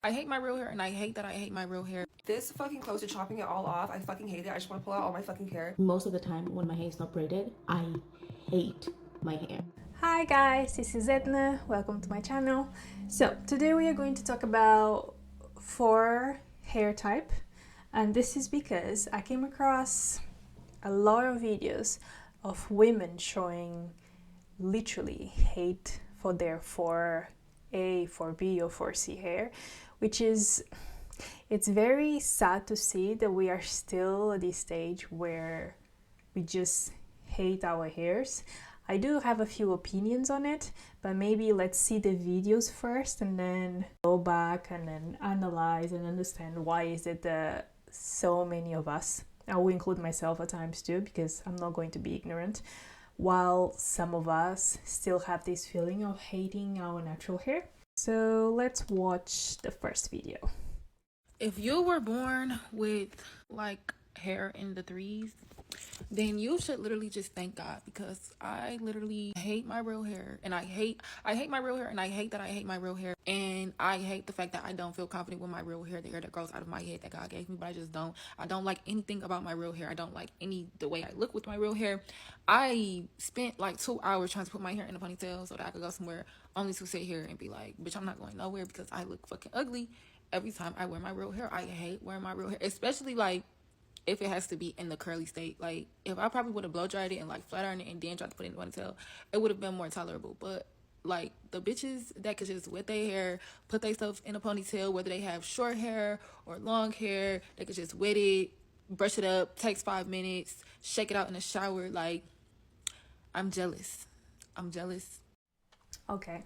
I hate my real hair, and I hate that I hate my real hair. This fucking close to chopping it all off, I fucking hate it. I just want to pull out all my fucking hair. Most of the time when my hair is not braided, I hate my hair. Hi guys, this is Edna. Welcome to my channel. So today we are going to talk about 4 hair type, and this is because I came across a lot of videos of women showing literally hate for their 4A, 4B or 4C hair, which is, it's very sad to see that we are still at this stage where we just hate our hairs. I do have a few opinions on it, but maybe let's see the videos first and then go back and then analyze and understand why is it that so many of us, I will include myself at times too because I'm not going to be ignorant, while some of us still have this feeling of hating our natural hair. So let's watch the first video. If you were born with like hair in the 3s, then you should literally just thank God, because I literally hate my real hair, and I hate my real hair, and I hate that I hate my real hair, and I hate the fact that I don't feel confident with my real hair, the hair that grows out of my head that God gave me. But I don't like anything about my real hair. I don't like the way I look with my real hair. I spent like 2 hours trying to put my hair in a ponytail so that I could go somewhere, only to sit here and be like, bitch, I'm not going nowhere because I look fucking ugly every time I wear my real hair. I hate wearing my real hair, especially like if it has to be in the curly state. Like, if I probably would have blow dried it and like flat ironed it and then tried to put it in the ponytail, it would have been more tolerable. But like the bitches that could just wet their hair, put their stuff in a ponytail, whether they have short hair or long hair, they could just wet it, brush it up, takes 5 minutes, shake it out in the shower. Like, I'm jealous. Okay.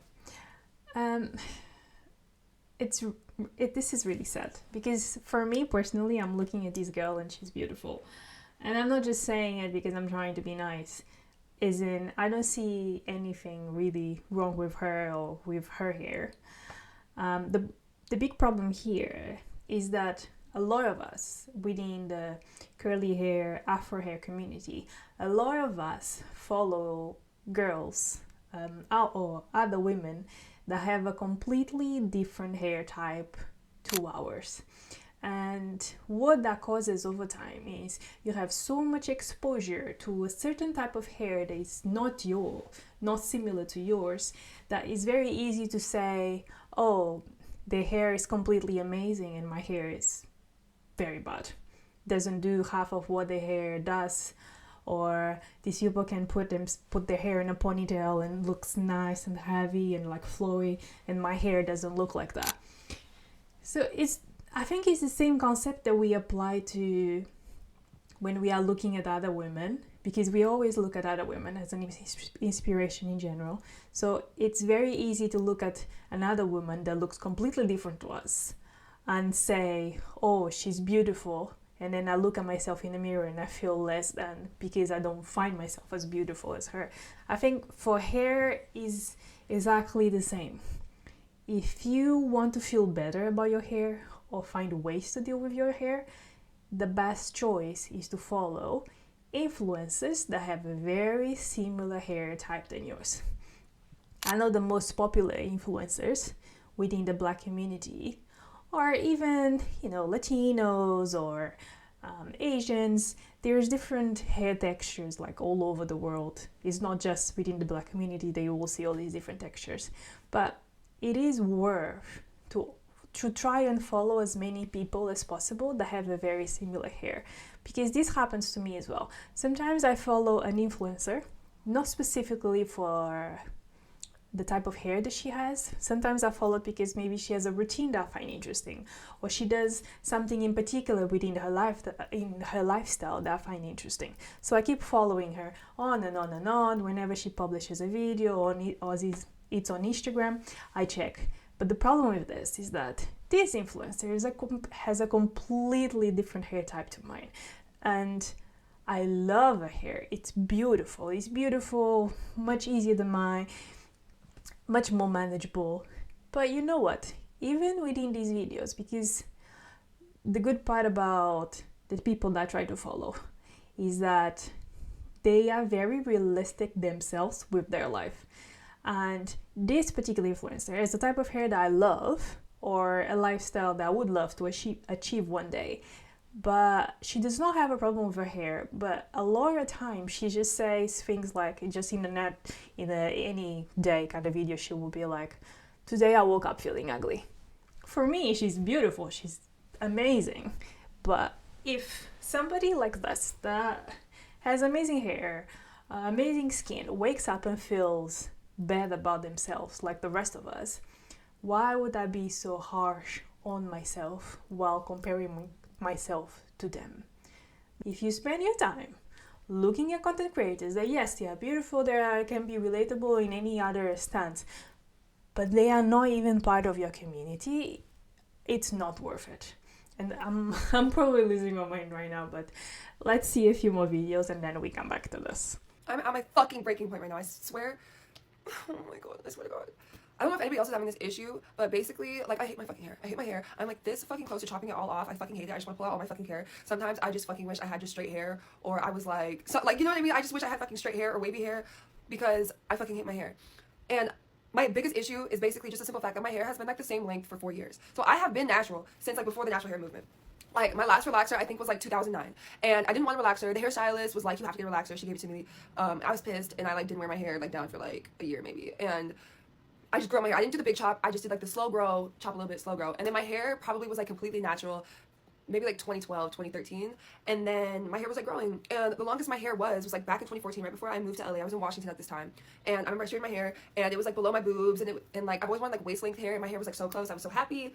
This is really sad because for me personally, I'm looking at this girl and she's beautiful, and I'm not just saying it because I'm trying to be nice. As in, I don't see anything really wrong with her or with her hair. The big problem here is that a lot of us within the curly hair, afro hair community, a lot of us follow girls or other women that have a completely different hair type to ours. And what that causes over time is you have so much exposure to a certain type of hair that is not similar to yours, that it's very easy to say, oh, their hair is completely amazing and my hair is very bad. Doesn't do half of what their hair does. Or these people can put their hair in a ponytail and looks nice and heavy and like flowy, and my hair doesn't look like that. So I think it's the same concept that we apply to when we are looking at other women, because we always look at other women as an inspiration in general. So it's very easy to look at another woman that looks completely different to us and say, oh, she's beautiful. And then I look at myself in the mirror and I feel less than because I don't find myself as beautiful as her. I think for hair is exactly the same. If you want to feel better about your hair or find ways to deal with your hair, the best choice is to follow influencers that have a very similar hair type than yours. I know the most popular influencers within the Black community, or even, Latinos or Asians, there's different hair textures like all over the world. It's not just within the Black community that you will see all these different textures. But it is worth to try and follow as many people as possible that have a very similar hair, because this happens to me as well. Sometimes I follow an influencer, not specifically for the type of hair that she has. Sometimes I follow it because maybe she has a routine that I find interesting, or she does something in particular within her life, in her lifestyle, that I find interesting. So I keep following her on and on and on. Whenever she publishes a video or it's on Instagram, I check. But the problem with this is that this influencer has a completely different hair type to mine, and I love her hair. It's beautiful, much easier than mine, much more manageable. But you know what, even within these videos, because the good part about the people that I try to follow is that they are very realistic themselves with their life. And this particular influencer is the type of hair that I love, or a lifestyle that I would love to achieve one day. But she does not have a problem with her hair. But a lot of times she just says things like, just in the net, any day kind of video, she will be like, today I woke up feeling ugly. For me, she's beautiful, she's amazing. But if somebody like this that has amazing hair, amazing skin, wakes up and feels bad about themselves like the rest of us, why would I be so harsh on myself while comparing myself to them? If you spend your time looking at content creators that, yes, they are beautiful, they can be relatable in any other stance, but they are not even part of your community, it's not worth it. And I'm probably losing my mind right now, but let's see a few more videos and then we come back to this. I'm at my fucking breaking point right now, I swear. Oh my god, I swear to god. I don't know if anybody else is having this issue, but basically, like, I hate my fucking hair. I hate my hair. I'm like this fucking close to chopping it all off. I fucking hate it. I just want to pull out all my fucking hair. Sometimes I just fucking wish I had just straight hair, or I was like, so, like, you know what I mean? I just wish I had fucking straight hair or wavy hair because I fucking hate my hair. And my biggest issue is basically just the simple fact that my hair has been like the same length for 4 years. So I have been natural since like before the natural hair movement. Like my last relaxer I think was like 2009, and I didn't want a relaxer. The hairstylist was like, you have to get a relaxer. She gave it to me. I was pissed, and I like didn't wear my hair like down for like a year maybe, and I just grew my hair. I didn't do the big chop. I just did like the slow grow, chop a little bit, slow grow. And then my hair probably was like completely natural, maybe like 2012, 2013. And then my hair was like growing. And the longest my hair was like back in 2014, right before I moved to LA. I was in Washington at this time. And I remember I straightened my hair and it was like below my boobs. And like I've always wanted like waist length hair, and my hair was like so close. I was so happy.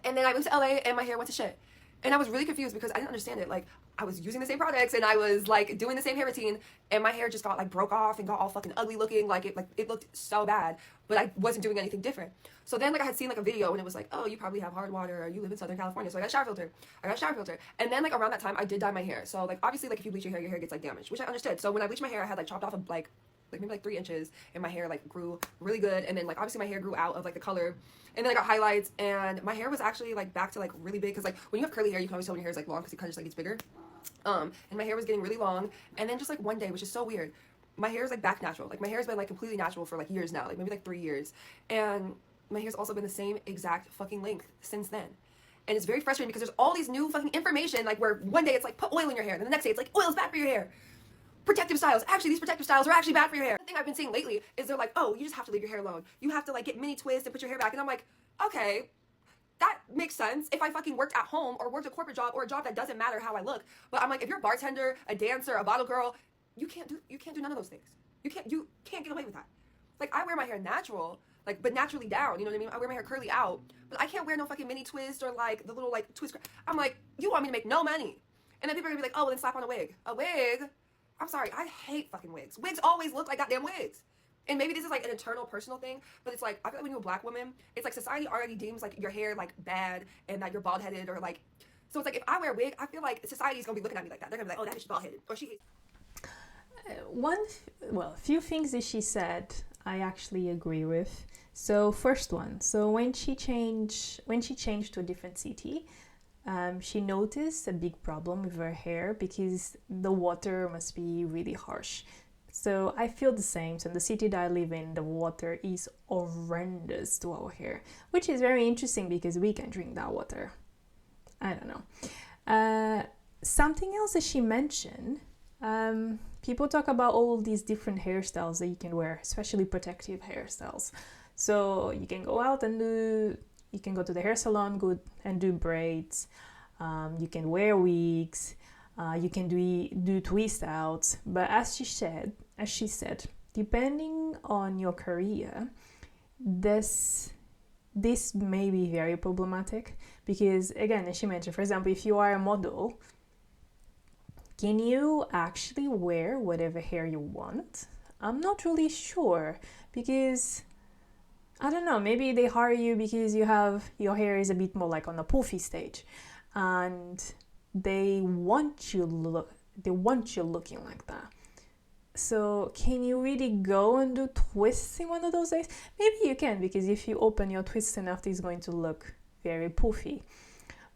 And then I moved to LA and my hair went to shit. And I was really confused because I didn't understand it. Like, I was using the same products and I was like doing the same hair routine, and my hair just got like broke off and got all fucking ugly looking. Like it looked so bad, but I wasn't doing anything different. So then like I had seen like a video and it was like, oh, you probably have hard water or you live in Southern California. So I got a shower filter. And then like around that time I did dye my hair. So like obviously like if you bleach your hair gets like damaged, which I understood. So when I bleached my hair, I had like chopped off like maybe like 3 inches, and my hair like grew really good. And then like obviously my hair grew out of like the color, and then I got highlights, and my hair was actually like back to like really big, because like when you have curly hair you can always tell when your hair is like long because it kind of just like gets bigger. And my hair was getting really long, and then just like one day, which is so weird, my hair is like back natural. Like my hair has been like completely natural for like years now, like maybe like 3 years, and my hair's also been the same exact fucking length since then. And it's very frustrating because there's all these new fucking information, like where one day it's like put oil in your hair, and then the next day it's like oil's bad for your hair. Protective styles. Actually, these protective styles are actually bad for your hair. The thing I've been seeing lately is they're like, oh, you just have to leave your hair alone. You have to like get mini twists and put your hair back. And I'm like, okay, that makes sense if I fucking worked at home or worked a corporate job or a job that doesn't matter how I look. But I'm like, if you're a bartender, a dancer, a bottle girl, you can't do none of those things. You can't get away with that. Like I wear my hair natural, like but naturally down, you know what I mean? I wear my hair curly out, but I can't wear no fucking mini twist or like the little like twist. I'm like, you want me to make no money? And then people are gonna be like, oh, well, then slap on a wig. A wig? I'm sorry, I hate fucking wigs. Wigs always look like goddamn wigs. And maybe this is like an internal personal thing, but it's like, I feel like when you're a black woman, it's like society already deems like your hair like bad and that you're bald headed or like, so it's like if I wear a wig, I feel like society's gonna be looking at me like that. They're gonna be like, oh, that bitch is bald headed, or she hates. A few things that she said I actually agree with. So first one, so when she changed to a different city, she noticed a big problem with her hair because the water must be really harsh. So I feel the same. So in the city that I live in, the water is horrendous to our hair, which is very interesting because we can drink that water. I don't know. Something else that she mentioned, people talk about all these different hairstyles that you can wear, especially protective hairstyles. So you can go out and you can go to the hair salon and do braids. You can wear wigs. You can do twist outs. But as she said, depending on your career, this may be very problematic because, again, as she mentioned, for example, if you are a model, can you actually wear whatever hair you want? I'm not really sure because I don't know, maybe they hire you because your hair is a bit more like on the poofy stage and they want you looking like that. So can you really go and do twists in one of those days? Maybe you can, because if you open your twist enough, it's going to look very poofy.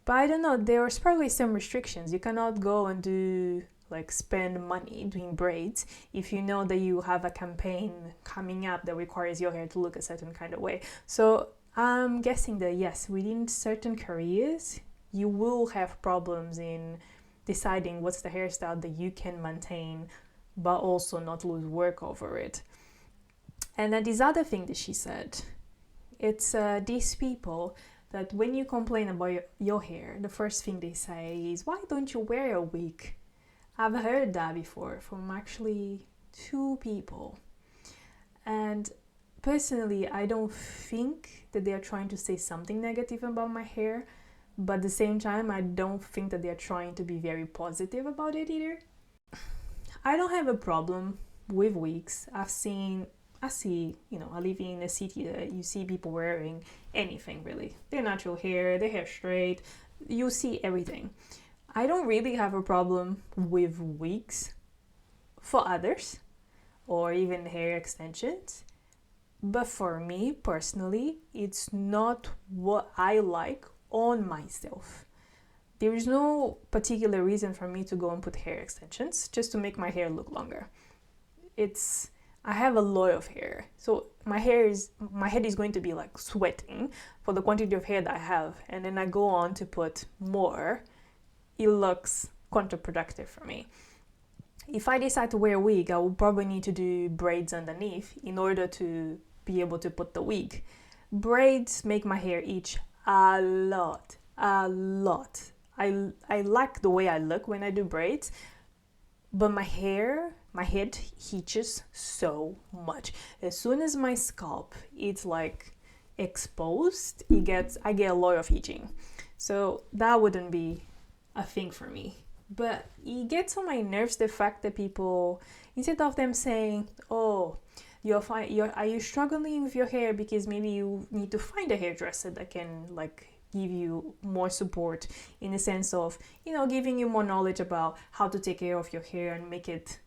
But I don't know, there's probably some restrictions. You cannot go and spend money doing braids if you know that you have a campaign coming up that requires your hair to look a certain kind of way. So I'm guessing that yes, within certain careers, you will have problems in deciding what's the hairstyle that you can maintain, but also not lose work over it. And then this other thing that she said, it's these people that when you complain about your hair, the first thing they say is, why don't you wear a wig? I've heard that before from actually 2 people. And personally, I don't think that they are trying to say something negative about my hair, but at the same time, I don't think that they're trying to be very positive about it either. I don't have a problem with wigs. I see, I live in a city that you see people wearing anything really. Their natural hair, their hair straight, you see everything. I don't really have a problem with wigs for others or even hair extensions. But for me personally, it's not what I like on myself. There is no particular reason for me to go and put hair extensions just to make my hair look longer. I have a lot of hair, so my head is going to be like sweating for the quantity of hair that I have, and then I go on to put more. It looks counterproductive for me. If I decide to wear a wig, I will probably need to do braids underneath in order to be able to put the wig. Braids make my hair itch a lot. I like the way I look when I do braids, but my head itches so much. As soon as my scalp is like exposed, I get a lot of itching. So that wouldn't be a thing for me. But it gets on my nerves the fact that people, instead of them saying, oh, are you struggling with your hair because maybe you need to find a hairdresser that can like give you more support in the sense of, giving you more knowledge about how to take care of your hair and make it,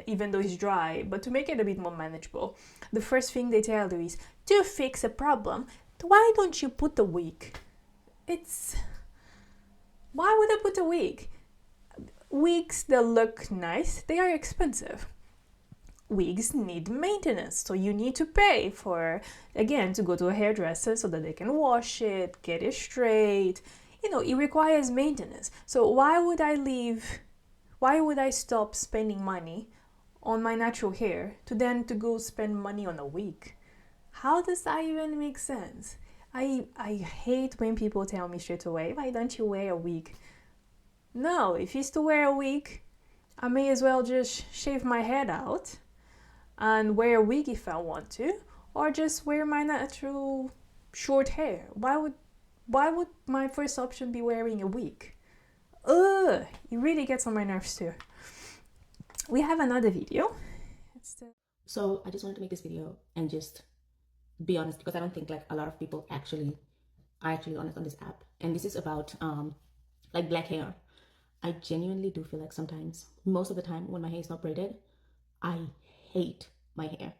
even though it's dry, but to make it a bit more manageable. The first thing they tell you is, to fix a problem, why don't you put a wig? Why would I put a wig? Wigs that look nice, they are expensive. Wigs need maintenance, so you need to pay for, again, to go to a hairdresser so that they can wash it, get it straight. It requires maintenance. So why would I stop spending money on my natural hair to go spend money on a wig? How does that even make sense? I hate when people tell me straight away, why don't you wear a wig? No, if it's to wear a wig, I may as well just shave my head out and wear a wig if I want to, or just wear my natural short hair. Why would my first option be wearing a wig? Ugh, it really gets on my nerves too. We have another video. So I just wanted to make this video and just be honest, because I don't think like a lot of people are actually honest on this app. And this is about like black hair. I genuinely do feel like sometimes, most of the time when my hair is not braided, I hate my hair.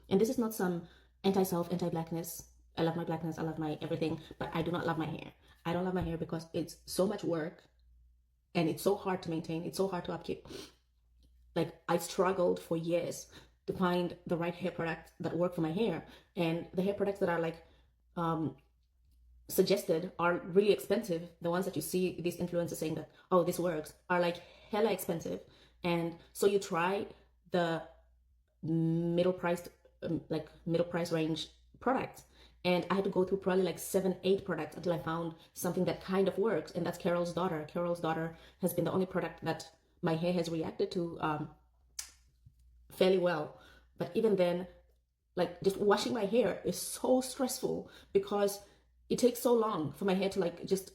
And this is not some anti-self, anti-blackness. I love my blackness, I love my everything, but I do not love my hair. I don't love my hair because it's so much work and it's so hard to maintain. It's so hard to upkeep. Like, I struggled for years to find the right hair products that work for my hair. And the hair products that are like suggested are really expensive. The ones that you see these influencers saying that, oh, this works, are like hella expensive. And so you try the middle price range products. And I had to go through probably like 7-8 products until I found something that kind of works. And that's Carol's Daughter. Carol's Daughter has been the only product that my hair has reacted to fairly well. But even then, like, just washing my hair is so stressful because it takes so long for my hair to like just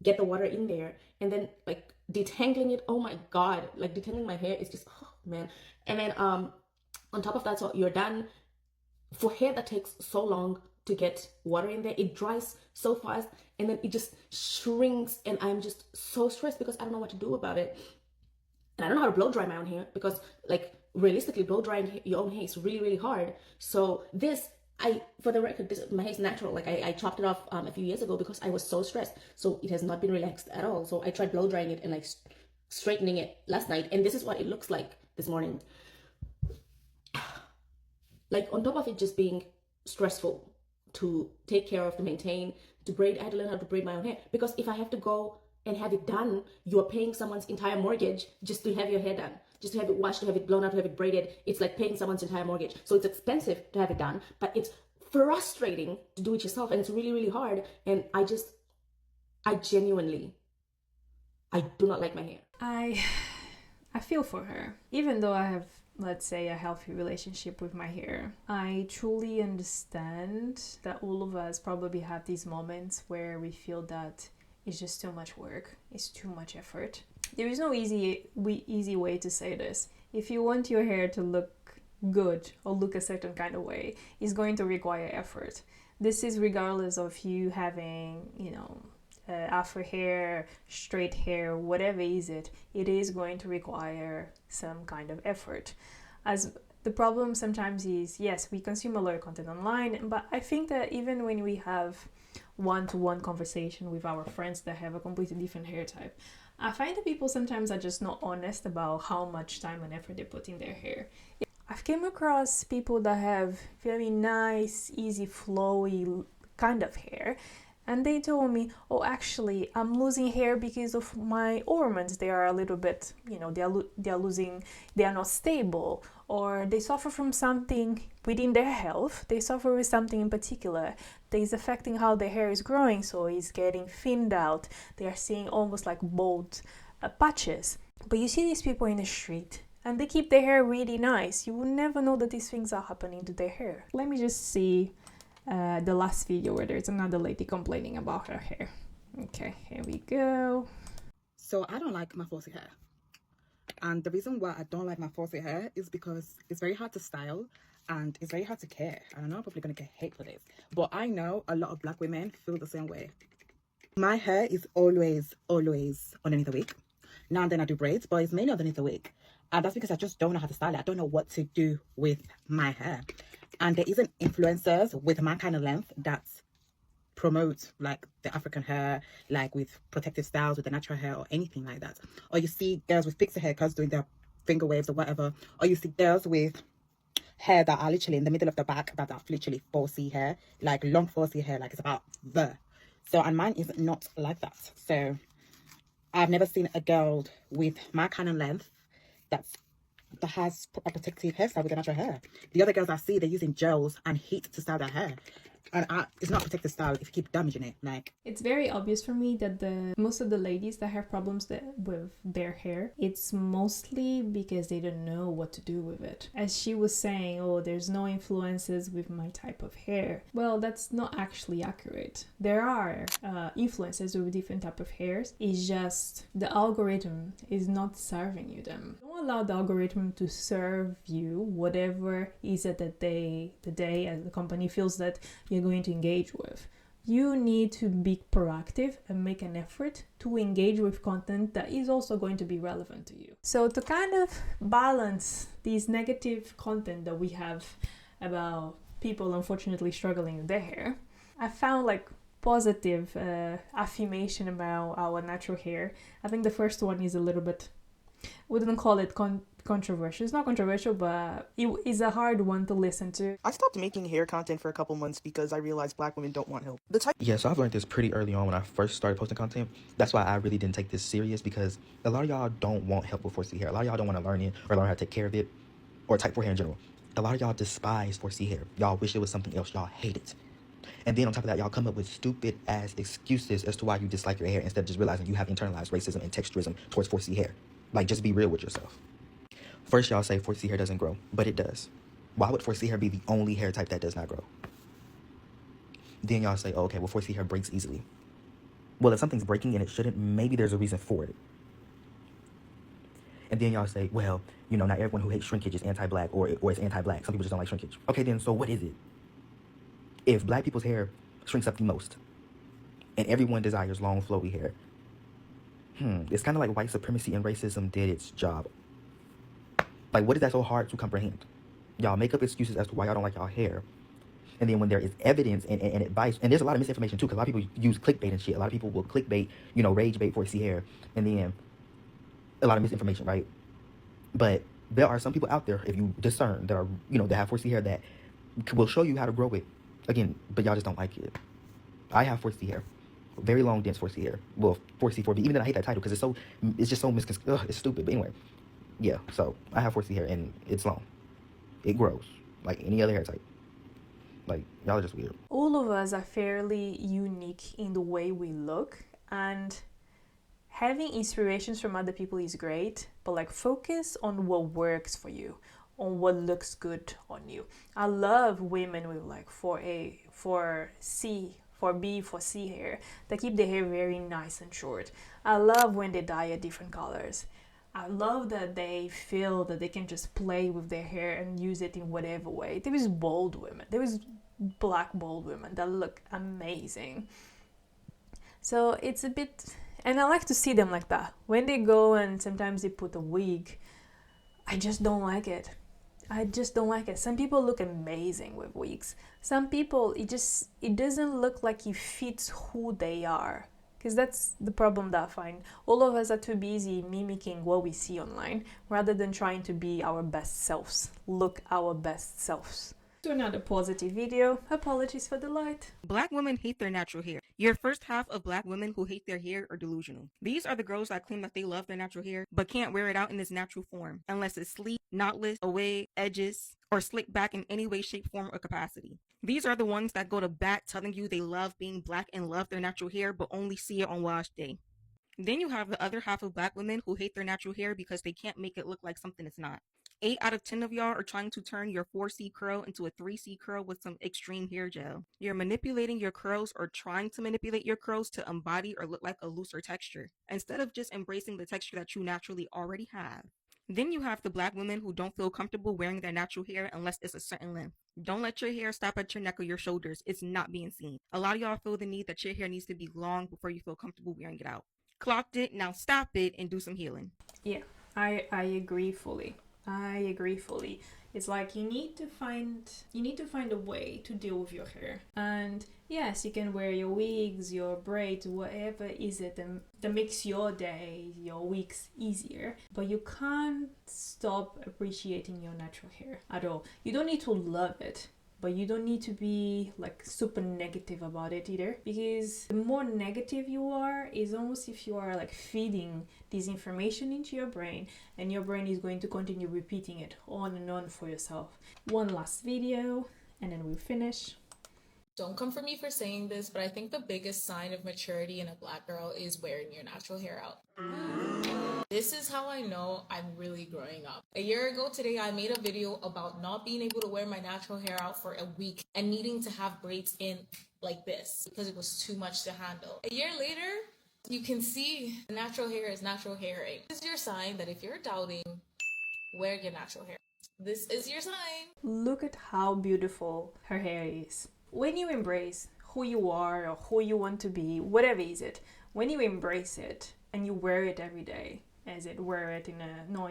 get the water in there. And then like detangling it, oh my God, like detangling my hair is just, oh man. And then on top of that, so you're done. For hair that takes so long to get water in there, it dries so fast and then it just shrinks, and I'm just so stressed because I don't know what to do about it. And I don't know how to blow dry my own hair because, like, realistically, blow drying your own hair is really, really hard. So this, for the record, my hair is natural. Like, I chopped it off a few years ago because I was so stressed. So it has not been relaxed at all. So I tried blow drying it and like straightening it last night, and this is what it looks like this morning. Like, on top of it just being stressful to take care of, to maintain, to braid. I had to learn how to braid my own hair, because if I have to go and have it done, you are paying someone's entire mortgage just to have your hair done, just to have it washed, to have it blown out, to have it braided. It's like paying someone's entire mortgage. So it's expensive to have it done, but it's frustrating to do it yourself, and it's really, really hard. And I genuinely, I do not like my hair. I feel for her. Even though I have, let's say, a healthy relationship with my hair, I truly understand that all of us probably have these moments where we feel that it's just too much work, it's too much effort. There is no easy way to say this. If you want your hair to look good or look a certain kind of way, it's going to require effort. This is regardless of you having, afro hair, straight hair, whatever is it is going to require some kind of effort. As the problem sometimes is, yes, we consume a lot of content online, but I think that even when we have one-to-one conversation with our friends that have a completely different hair type, I find that people sometimes are just not honest about how much time and effort they put in their hair. I've came across people that have very nice, easy, flowy kind of hair, and they told me, oh, actually, I'm losing hair because of my hormones. They are a little bit, they are not stable, or they suffer from something within their health. They suffer with something in particular that is affecting how their hair is growing, so it's getting thinned out. They are seeing almost like bald patches. But you see these people in the street, and they keep their hair really nice. You would never know that these things are happening to their hair. Let me just see the last video where there's another lady complaining about her hair. Okay, here we go. So I don't like my 4C hair. And the reason why I don't like my 4C hair is because it's very hard to style and it's very hard to care. And I know I'm probably going to get hate for this, but I know a lot of black women feel the same way. My hair is always underneath a wig. Now and then I do braids, but it's mainly underneath a wig. And that's because I just don't know how to style it. I don't know what to do with my hair. And there isn't influencers with my kind of length that promote like the African hair, like with protective styles, with the natural hair or anything like that. Or you see girls with pixie haircuts doing their finger waves or whatever. Or you see girls with hair that are literally in the middle of the back that are literally 4C hair, like long 4C hair, like it's about there. So, and mine is not like that. So I've never seen a girl with my kind of length that has a protective hairstyle with the natural hair. The other girls I see, they're using gels and heat to style their hair. And it's not protective style if you keep damaging it. Like, it's very obvious for me that most of the ladies that have problems with their hair, it's mostly because they don't know what to do with it. As she was saying, oh, there's no influences with my type of hair. Well, that's not actually accurate. There are influences with different type of hairs. It's just the algorithm is not serving you them. Don't allow the algorithm to serve you whatever is it that the day as the company feels that you're going to engage with. You need to be proactive and make an effort to engage with content that is also going to be relevant to you. So to kind of balance these negative content that we have about people unfortunately struggling with their hair, I found like positive affirmation about our natural hair. I think the first one is a little bit, wouldn't call it controversial. It's not controversial, but it is a hard one to listen to. I stopped making hair content for a couple months because I realized black women don't want help. Yeah, so I've learned this pretty early on when I first started posting content. That's why I really didn't take this serious, because a lot of y'all don't want help with 4C hair. A lot of y'all don't want to learn it or learn how to take care of it, or type 4 hair in general. A lot of y'all despise 4C hair. Y'all wish it was something else. Y'all hate it. And then on top of that, y'all come up with stupid ass excuses as to why you dislike your hair, instead of just realizing you have internalized racism and texturism towards 4C hair. Like, just be real with yourself. First, y'all say 4C hair doesn't grow, but it does. Why would 4C hair be the only hair type that does not grow? Then y'all say, oh, okay, well, 4C hair breaks easily. Well, if something's breaking and it shouldn't, maybe there's a reason for it. And then y'all say, well, you know, not everyone who hates shrinkage is anti-black or is anti-black. Some people just don't like shrinkage. Okay, then, so what is it? If black people's hair shrinks up the most, and everyone desires long, flowy hair, it's kind of like white supremacy and racism did its job. Like, what is that so hard to comprehend? Y'all make up excuses as to why y'all don't like y'all hair. And then when there is evidence and advice, and there's a lot of misinformation too, because a lot of people use clickbait and shit. A lot of people will clickbait, you know, rage bait 4C hair, and then a lot of misinformation, right? But there are some people out there, if you discern, that are, you know, that have 4C hair that will show you how to grow it Again, but y'all just don't like it. I have 4C hair. Very long, dense 4C hair. Well, 4C, 4B. Even then, I hate that title because it's just so it's stupid. But anyway, yeah. So I have 4C hair and it's long. It grows like any other hair type. Like, y'all are just weird. All of us are fairly unique in the way we look, and having inspirations from other people is great, but like focus on what works for you, on what looks good on you. I love women with like 4A, 4C, 4B, 4C hair that keep their hair very nice and short. I love when they dye it different colors. I love that they feel that they can just play with their hair and use it in whatever way. There is bold women. There is black bold women that look amazing. So it's a bit, and I like to see them like that. When they go and sometimes they put a wig, I just don't like it. I just don't like it. Some people look amazing with wigs. Some people, it doesn't look like it fits who they are. Because that's the problem that I find. All of us are too busy mimicking what we see online rather than trying to be our best selves. Look our best selves. To another positive video. Apologies for the light. Black women hate their natural hair. Your first half of black women who hate their hair are delusional. These are the girls that claim that they love their natural hair, but can't wear it out in its natural form, unless it's sleek, knotless, away, edges, or slicked back in any way, shape, form, or capacity. These are the ones that go to bat telling you they love being black and love their natural hair, but only see it on wash day. Then you have the other half of black women who hate their natural hair because they can't make it look like something it's not. 8 out of 10 of y'all are trying to turn your 4C curl into a 3C curl with some extreme hair gel. You're manipulating your curls or trying to manipulate your curls to embody or look like a looser texture, instead of just embracing the texture that you naturally already have. Then you have the black women who don't feel comfortable wearing their natural hair unless it's a certain length. Don't let your hair stop at your neck or your shoulders. It's not being seen. A lot of y'all feel the need that your hair needs to be long before you feel comfortable wearing it out. Clocked it, now stop it and do some healing. Yeah, I agree fully. I agree fully. It's like you need to find a way to deal with your hair. And yes, you can wear your wigs, your braids, whatever is it that makes your day, your weeks easier. But you can't stop appreciating your natural hair at all. You don't need to love it, but you don't need to be like super negative about it either, because the more negative you are is almost if you are like feeding this information into your brain, and your brain is going to continue repeating it on and on for yourself. One last video and then we'll finish. Don't come for me for saying this, but I think the biggest sign of maturity in a black girl is wearing your natural hair out. This is how I know I'm really growing up. A year ago today, I made a video about not being able to wear my natural hair out for a week and needing to have braids in like this because it was too much to handle. A year later, you can see natural hair is natural hairing. This is your sign that if you're doubting, wear your natural hair. This is your sign. Look at how beautiful her hair is. When you embrace who you are or who you want to be, whatever is it, when you embrace it and you wear it every day, wear it in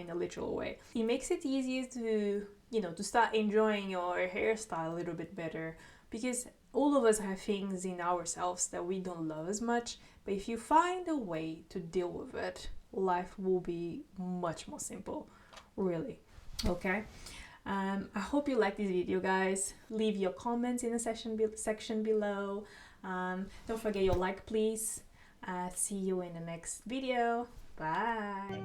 a literal way, it makes it easier to start enjoying your hairstyle a little bit better, because all of us have things in ourselves that we don't love as much, but if you find a way to deal with it, life will be much more simple, really. Okay, I hope you like this video, guys. Leave your comments in the section below. Don't forget your like, please. See you in the next video. Bye.